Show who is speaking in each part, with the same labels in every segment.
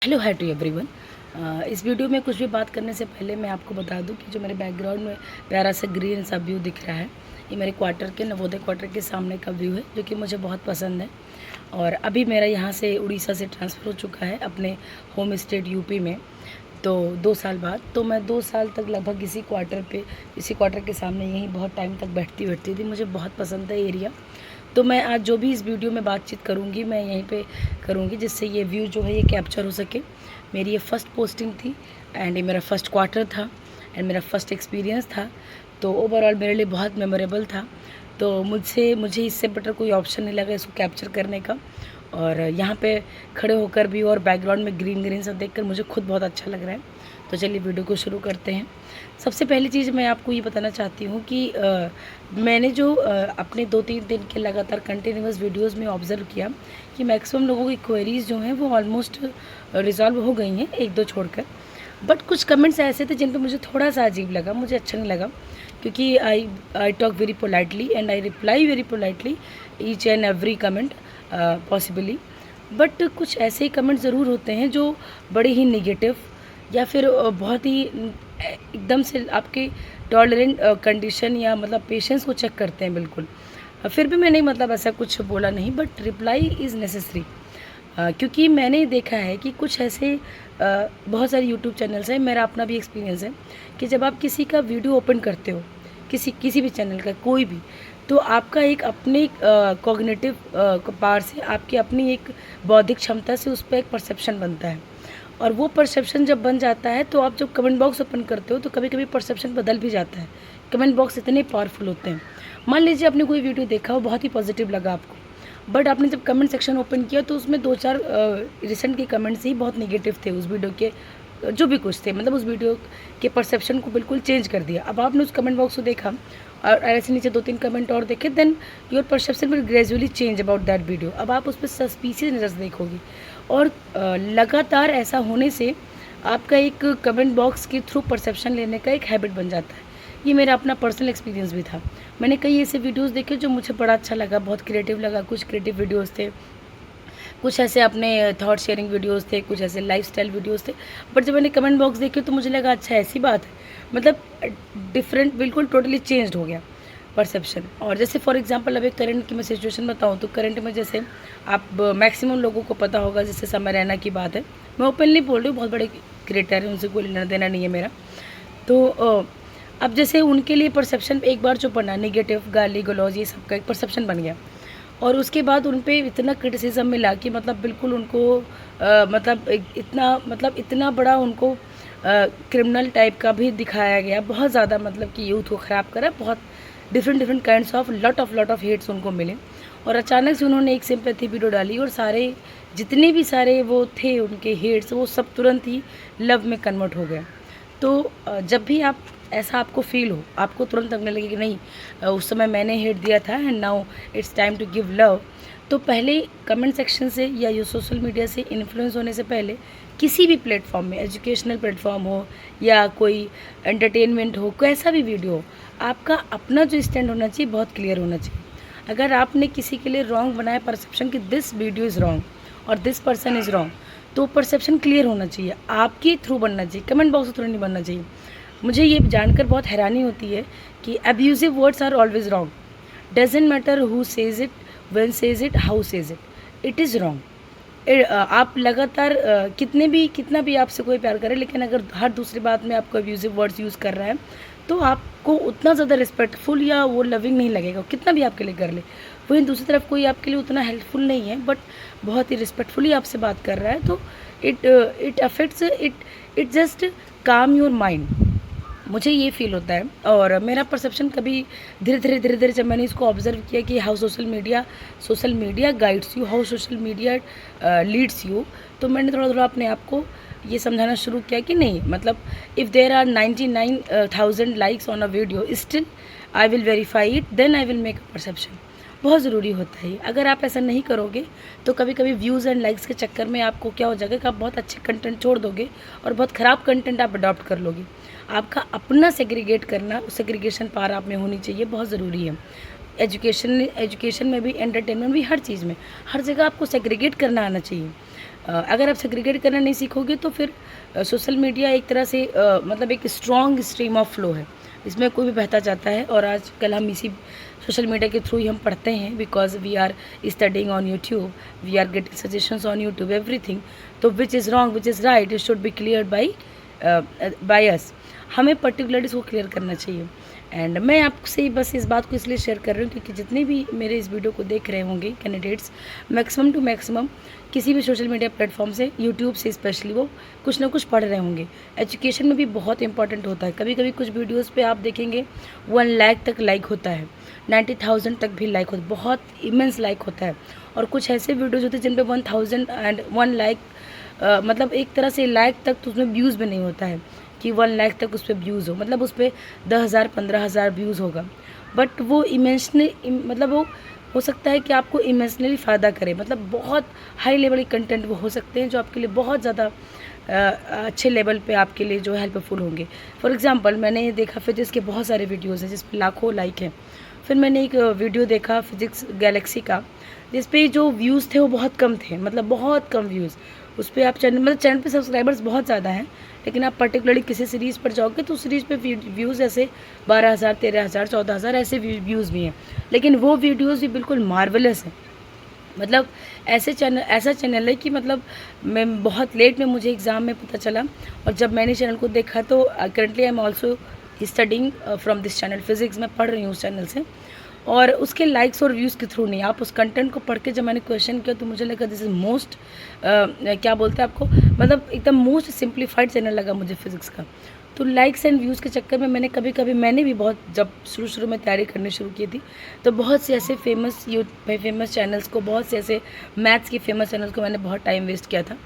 Speaker 1: Hello hi to everyone. इस video में कुछ भी बात करने से पहले मैं आपको बता दूं कि जो मेरे बैकग्राउंड में प्यारा सा ग्रीन सा व्यू दिख रहा है, ये मेरे क्वार्टर के नवोदय क्वार्टर के सामने का व्यू है, जो कि मुझे बहुत पसंद है। और अभी मेरा यहाँ से उड़ीसा से ट्रांसफ़र हो चुका है अपने होम स्टेट यूपी में। तो 2 साल बाद, तो मैं 2 साल तक लगभग इसी क्वार्टर के सामने यहीं बहुत टाइम तक बैठती थी। मुझे बहुत पसंद है एरिया। तो मैं आज जो भी इस वीडियो में बातचीत करूँगी, मैं यहीं पे करूँगी, जिससे ये व्यू जो है ये कैप्चर हो सके। मेरी ये फ़र्स्ट पोस्टिंग थी एंड ये मेरा फ़र्स्ट क्वार्टर था एंड मेरा फ़र्स्ट एक्सपीरियंस था। तो ओवरऑल मेरे लिए बहुत मेमोरेबल था। तो मुझे इससे बेटर कोई ऑप्शन नहीं लगा इसको कैप्चर करने का। और यहाँ पे खड़े होकर भी और बैकग्राउंड में ग्रीन ग्रीन सब देखकर मुझे खुद बहुत अच्छा लग रहा है। तो चलिए वीडियो को शुरू करते हैं। सबसे पहली चीज़ मैं आपको ये बताना चाहती हूँ कि मैंने जो अपने 2-3 दिन के लगातार कंटिन्यूअस वीडियोस में ऑब्ज़र्व किया कि मैक्सिमम लोगों की क्वेरीज़ जो हैं वो ऑलमोस्ट रिज़ॉल्व हो गई हैं, 1-2 छोड़कर। बट कुछ कमेंट्स ऐसे थे जिन पे मुझे थोड़ा-सा अजीब लगा, मुझे अच्छा नहीं लगा, क्योंकि I talk very politely and I reply very politely each and every comment possibly. But कुछ ऐसे कमेंट ज़रूर होते हैं जो बड़े ही नेगेटिव या फिर बहुत ही एकदम से आपके टॉलरेंट कंडीशन या मतलब पेशेंस को चेक करते हैं बिल्कुल। फिर भी मैंने मतलब ऐसा कुछ बोला नहीं, बट रिप्लाई इज़ नेसेसरी। क्योंकि मैंने देखा है कि कुछ ऐसे बहुत सारे यूट्यूब चैनल्स हैं, मेरा अपना भी एक्सपीरियंस है कि जब आप किसी का वीडियो ओपन करते हो, किसी भी चैनल का कोई भी, तो आपका एक अपने कॉग्निटिव पावर से, आपकी अपनी एक बौद्धिक क्षमता से उस पर एक परसेप्शन बनता है। और वो परसेप्शन जब बन जाता है तो आप जब कमेंट बॉक्स ओपन करते हो तो कभी कभी परसेप्शन बदल भी जाता है। कमेंट बॉक्स इतने पावरफुल होते हैं। मान लीजिए आपने कोई वीडियो देखा हो, बहुत ही पॉजिटिव लगा आपको, बट आपने जब कमेंट सेक्शन ओपन किया तो उसमें 2-4 रिसेंट के कमेंट्स ही बहुत नेगेटिव थे उस वीडियो के, जो भी कुछ थे, मतलब उस वीडियो के परसेप्शन को बिल्कुल चेंज कर दिया। अब आपने उस कमेंट बॉक्स को देखा और ऐसे नीचे 2-3 कमेंट और देखे, then your perception will gradually change about that video. अब आप उस पर सस्पिशियस नज़र से देखोगी। और लगातार ऐसा होने से आपका एक कमेंट बॉक्स के थ्रू परसेप्शन लेने का एक हैबिट बन जाता है। ये मेरा अपना पर्सनल एक्सपीरियंस भी था। मैंने कई ऐसे वीडियोस देखे जो मुझे बड़ा अच्छा लगा, बहुत क्रिएटिव लगा। कुछ क्रिएटिव वीडियोस थे, कुछ ऐसे अपने थॉट शेयरिंग वीडियोस थे, कुछ ऐसे लाइफस्टाइल वीडियोस थे। बट जब मैंने कमेंट बॉक्स देखे तो मुझे लगा अच्छा ऐसी बात है, मतलब डिफरेंट, बिल्कुल टोटली चेंज्ड हो गया परसेप्शन। और जैसे फॉर एग्जांपल अभी करंट की मैं सिचुएशन बताऊं तो करंट में जैसे आप मैक्सिमम लोगों को पता होगा, जैसे समय रैना की बात है, मैं ओपनली बोल रही हूँ, बहुत बड़े क्रिएटर हैं, उनसे कोई लेना देना नहीं है मेरा। तो अब जैसे उनके लिए परसेप्शन एक बार जो बना नेगेटिव, गाली गलौज, ये सब का एक परसेप्शन बन गया। और उसके बाद उन पे इतना क्रिटिसिज्म मिला कि मतलब बिल्कुल उनको इतना बड़ा उनको क्रिमिनल टाइप का भी दिखाया गया, बहुत ज़्यादा, मतलब कि यूथ को ख़राब करा, बहुत different kinds of lot of hates उनको मिले। और अचानक से उन्होंने एक सिंपैथी वीडियो डाली और सारे जितने भी सारे वो थे उनके हेट्स, वो सब तुरंत ही लव में कन्वर्ट हो गए। तो जब भी आप ऐसा आपको फील हो, आपको तुरंत लगने लगे कि नहीं, उस समय मैंने हेट दिया था and now it's time to give love, तो पहले कमेंट सेक्शन से या ये सोशल मीडिया से इन्फ्लुएंस होने से पहले किसी भी प्लेटफॉर्म में, एजुकेशनल प्लेटफॉर्म हो या कोई एंटरटेनमेंट हो, कैसा भी वीडियो हो, आपका अपना जो स्टैंड होना चाहिए बहुत क्लियर होना चाहिए। अगर आपने किसी के लिए रॉन्ग बनाया परसेप्शन कि दिस वीडियो इज़ रॉन्ग और दिस पर्सन इज़ रॉन्ग, तो परसेप्शन क्लियर होना चाहिए, आपके थ्रू बनना चाहिए, कमेंट बॉक्स के थ्रू नहीं बनना चाहिए। मुझे ये जानकर बहुत हैरानी होती है कि abusive words are always wrong. Doesn't matter who says it, when says it, how says it, it is wrong. आप लगातार कितना भी आपसे कोई प्यार करे, लेकिन अगर हर दूसरी बात में आपको अब्यूजिव वर्ड्स यूज़ कर रहा है तो आपको उतना ज़्यादा रिस्पेक्टफुल या वो लविंग नहीं लगेगा, कितना भी आपके लिए कर ले। वहीं दूसरी तरफ कोई आपके लिए उतना हेल्पफुल नहीं है बट बहुत ही रिस्पेक्टफुली आपसे बात कर रहा है, तो इट अफेक्ट्स, इट जस्ट काम योर माइंड। मुझे ये फ़ील होता है। और मेरा परसेप्शन कभी धीरे धीरे जब मैंने इसको ऑब्ज़र्व किया कि how social media guides you, how social media leads you, तो मैंने थोड़ा अपने आप को ये समझाना शुरू किया कि नहीं, मतलब if there are 99,000 likes on a video, still I will verify it, then I will make a perception. बहुत ज़रूरी होता है। अगर आप ऐसा नहीं करोगे तो कभी कभी व्यूज़ एंड लाइक्स के चक्कर में आपको क्या हो जाएगा कि आप बहुत अच्छे कंटेंट छोड़ दोगे और बहुत ख़राब कंटेंट आप अडॉप्ट कर लोगे। आपका अपना सेग्रीगेट करना, सेग्रीगेशन पावर आप में होनी चाहिए, बहुत ज़रूरी है। एजुकेशन में भी, एंटरटेनमेंट भी, हर चीज़ में, हर जगह आपको सेग्रीगेट करना आना चाहिए। अगर आप सेग्रीगेट करना नहीं सीखोगे तो फिर सोशल मीडिया एक तरह से मतलब एक स्ट्रॉन्ग स्ट्रीम ऑफ फ्लो है, इसमें कोई भी बहता जाता है। और आजकल हम इसी सोशल मीडिया के थ्रू ही हम पढ़ते हैं, because we are studying on YouTube, we are getting suggestions on YouTube, everything. तो which is wrong, which is right, it should be clear by us. हमें पर्टिकुलरली इसको क्लियर करना चाहिए। एंड मैं आपसे बस इस बात को इसलिए शेयर कर रही हूँ क्योंकि जितने भी मेरे इस वीडियो को देख रहे होंगे कैंडिडेट्स, मैक्सिमम टू मैक्सिमम किसी भी सोशल मीडिया प्लेटफॉर्म से, यूट्यूब से स्पेशली, वो कुछ ना कुछ पढ़ रहे होंगे। एजुकेशन में भी बहुत इंपॉर्टेंट होता है। कभी कभी कुछ वीडियोस पे आप देखेंगे 1 लाख तक लाइक होता है, 90,000 तक भी लाइक होता है, बहुत इमेंस लाइक होता है। और कुछ ऐसे वीडियोज़ होते हैं जिन पे 1000 एंड 1 लाख, मतलब एक तरह से लाख तक तो उसमें व्यूज़ भी नहीं होता है कि 1 लाख तक उस पर व्यूज़ हो, मतलब उस पर 10,000 15,000 व्यूज़ होगा। बट वो इमेंशनली, मतलब वो हो सकता है कि आपको इमेंशनली फ़ायदा करे, मतलब बहुत हाई लेवल के कंटेंट वो हो सकते हैं जो आपके लिए बहुत ज़्यादा अच्छे लेवल पे आपके लिए जो हेल्पफुल होंगे। फॉर एग्जांपल मैंने देखा फिजिक्स के बहुत सारे वीडियोस हैं जिस पे लाखों लाइक हैं। फिर मैंने एक वीडियो देखा फिजिक्स गैलेक्सी का, जिस पे जो व्यूज़ थे वो बहुत कम थे, मतलब बहुत कम व्यूज़। उस पर आप चैनल, मतलब चैनल पे सब्सक्राइबर्स बहुत ज़्यादा हैं, लेकिन आप पर्टिकुलरली किसी सीरीज़ पर जाओगे तो सीरीज़ पे व्यूज़ ऐसे 12,000 13,000 14,000 ऐसे व्यूज़ भी हैं। लेकिन वो वीडियोज़ भी बिल्कुल मार्वलस हैं। मतलब ऐसा चैनल है कि मतलब मैं बहुत लेट में मुझे एग्ज़ाम में पता चला, और जब मैंने चैनल को देखा तो currently I am also studying from this channel physics, मैं पढ़ रही हूँ उस चैनल से। और उसके लाइक्स और व्यूज़ के थ्रू नहीं, आप उस कंटेंट को पढ़ के जब मैंने क्वेश्चन किया तो मुझे लगा दिस इज़ मोस्ट, क्या बोलते हैं आपको, मतलब एकदम मोस्ट सिंप्लीफाइड चैनल लगा मुझे फिज़िक्स का। तो लाइक्स एंड व्यूज़ के चक्कर में मैंने भी बहुत, जब शुरू में तैयारी करनी शुरू की थी तो बहुत से ऐसे फेमस चैनल्स को, बहुत से ऐसे मैथ्स के फेमस चैनल्स को मैंने बहुत टाइम वेस्ट किया था।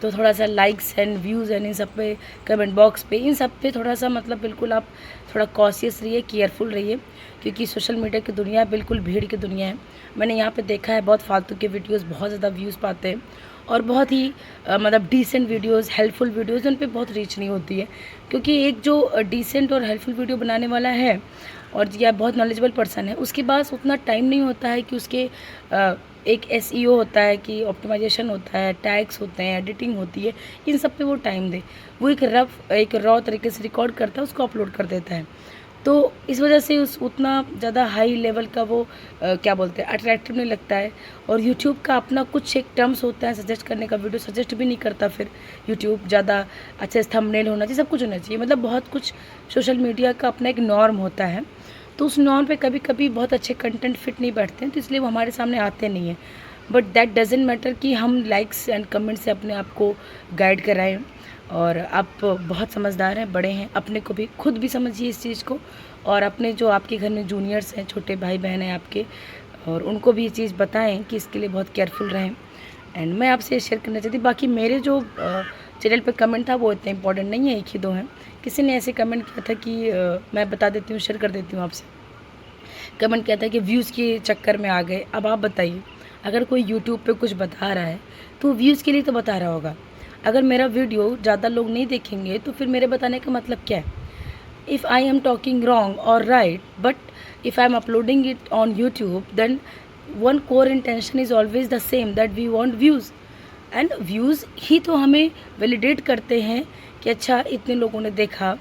Speaker 1: तो थोड़ा सा likes and views and in सब पे, कमेंट बॉक्स पे, इन सब पे थोड़ा सा मतलब बिल्कुल आप थोड़ा कॉशियस रहिए, केयरफुल रहिए, क्योंकि सोशल मीडिया की दुनिया बिल्कुल भीड़ की दुनिया है। मैंने यहाँ पे देखा है बहुत फालतू के वीडियोस बहुत ज़्यादा व्यूज़ पाते हैं, और बहुत ही मतलब डिसेंट वीडियोस, हेल्पफुल वीडियोस, उन पे बहुत रीच नहीं होती है। क्योंकि एक जो डिसेंट और हेल्पफुल वीडियो बनाने वाला है और या बहुत नॉलेजेबल पर्सन है, उसके पास उतना टाइम नहीं होता है कि उसके एक एसईओ होता है, कि ऑप्टिमाइजेशन होता है, टैग्स होते हैं, एडिटिंग होती है, इन सब पे वो टाइम दे। वो एक रॉ तरीके से रिकॉर्ड करता है, उसको अपलोड कर देता है। तो इस वजह से उस उतना ज़्यादा हाई लेवल का वो क्या बोलते हैं, अट्रैक्टिव नहीं लगता है। और यूट्यूब का अपना कुछ एक टर्म्स होता है सजेस्ट करने का, वीडियो सजेस्ट भी नहीं करता फिर यूट्यूब। ज़्यादा अच्छा थंबनेल होना चाहिए, सब कुछ होना चाहिए, मतलब बहुत कुछ सोशल मीडिया का अपना एक नॉर्म होता है। तो उस नॉर्म पे कभी कभी बहुत अच्छे कंटेंट फिट नहीं बैठते हैं, तो इसलिए वो हमारे सामने आते नहीं हैं। बट दैट डजेंट मैटर कि हम लाइक्स एंड कमेंट से अपने आप को गाइड कराएं। और आप बहुत समझदार हैं, बड़े हैं, अपने को भी खुद भी समझिए इस चीज़ को, और अपने जो आपके घर में जूनियर्स हैं, छोटे भाई बहन हैं आपके, और उनको भी ये चीज़ बताएं कि इसके लिए बहुत केयरफुल रहें। एंड मैं आपसे शेयर करना चाहती, बाकी मेरे जो चैनल पे कमेंट था वो इतना इंपॉर्टेंट नहीं है, एक ही दो हैं। किसी ने ऐसे कमेंट किया था कि मैं बता देती हूँ, शेयर कर देती हूँ आपसे। कमेंट किया था कि व्यूज़ के चक्कर में आ गए। अब आप बताइए, अगर कोई यूट्यूब पे कुछ बता रहा है तो व्यूज़ के लिए तो बता रहा होगा। अगर मेरा वीडियो ज़्यादा लोग नहीं देखेंगे तो फिर मेरे बताने का मतलब क्या है? If I am talking wrong or right, but if I am uploading it on YouTube, then one core intention is always the same, that we want views. And views ही तो हमें validate करते हैं कि अच्छा इतने लोगों ने देखा,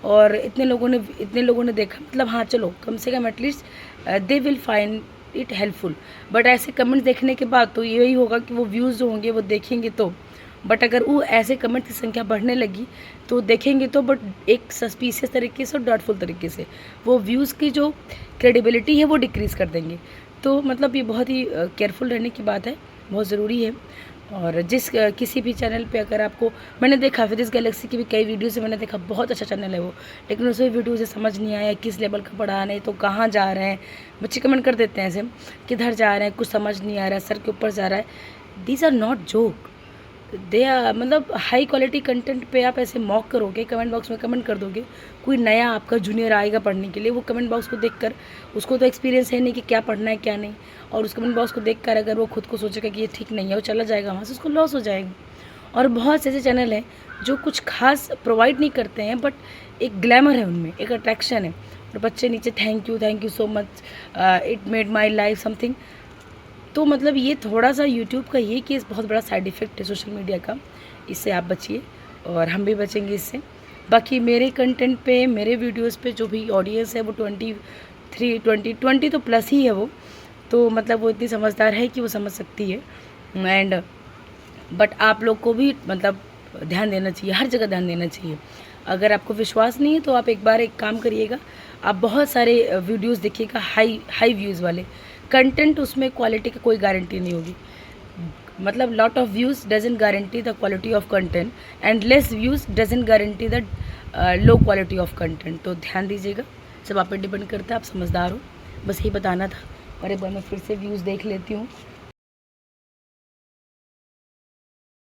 Speaker 1: और इतने लोगों ने देखा, मतलब हाँ चलो कम से कम at least they will find it helpful. But ऐसे कमेंट्स देखने के बाद तो यही होगा कि वो व्यूज़ जो होंगे वो देखेंगे तो, बट अगर वो ऐसे कमेंट की संख्या बढ़ने लगी तो देखेंगे तो, बट एक सस्पिशियस तरीके से और डाउटफुल तरीके से, वो व्यूज़ की जो क्रेडिबिलिटी है वो डिक्रीज़ कर देंगे। तो मतलब ये बहुत ही केयरफुल रहने की बात है, बहुत ज़रूरी है। और किसी भी चैनल पे अगर आपको, मैंने देखा फिजिक्स गैलेक्सी की भी कई वीडियो से मैंने देखा बहुत अच्छा चैनल है वो, लेकिन उस वीडियो से समझ नहीं आया किस लेवल का पढ़ा नहीं, तो कहाँ जा रहे हैं बच्चे कमेंट कर देते हैं ऐसे, किधर जा रहे हैं, कुछ समझ नहीं आ रहा है, सर के ऊपर जा रहा है। These are not joke, they are, मतलब हाई क्वालिटी कंटेंट पे आप ऐसे मॉक करोगे, कमेंट बॉक्स में कमेंट कर दोगे, कोई नया आपका जूनियर आएगा पढ़ने के लिए, वो कमेंट बॉक्स को देखकर, उसको तो एक्सपीरियंस है नहीं कि क्या पढ़ना है क्या नहीं, और उस कमेंट बॉक्स को देखकर अगर वो खुद को सोचेगा कि ये ठीक नहीं है, वो चला जाएगा वहाँ से, उसको लॉस हो जाएगा। और बहुत से ऐसे चैनल हैं जो कुछ खास प्रोवाइड नहीं करते हैं, बट एक ग्लैमर है उनमें, एक अट्रैक्शन है, और बच्चे नीचे thank you so much, it made my life something, तो मतलब ये थोड़ा सा यूट्यूब का ये केस बहुत बड़ा साइड इफ़ेक्ट है सोशल मीडिया का, इससे आप बचिए और हम भी बचेंगे इससे। बाकी मेरे कंटेंट पे, मेरे वीडियोस पे जो भी ऑडियंस है वो 20 तो प्लस ही है वो, तो मतलब वो इतनी समझदार है कि वो समझ सकती है। एंड बट आप लोग को भी मतलब ध्यान देना चाहिए, हर जगह ध्यान देना चाहिए। अगर आपको विश्वास नहीं है तो आप एक बार एक काम करिएगा, आप बहुत सारे वीडियोस देखिएगा हाई व्यूज़ वाले कंटेंट, उसमें क्वालिटी की कोई गारंटी नहीं होगी। मतलब lot of views doesn't guarantee the quality of content and less views doesn't guarantee the low quality of content. तो ध्यान दीजिएगा, सब आप पे डिपेंड करता है, आप समझदार हो, बस यही बताना था। और एक बार मैं फिर से व्यूज़ देख लेती हूँ।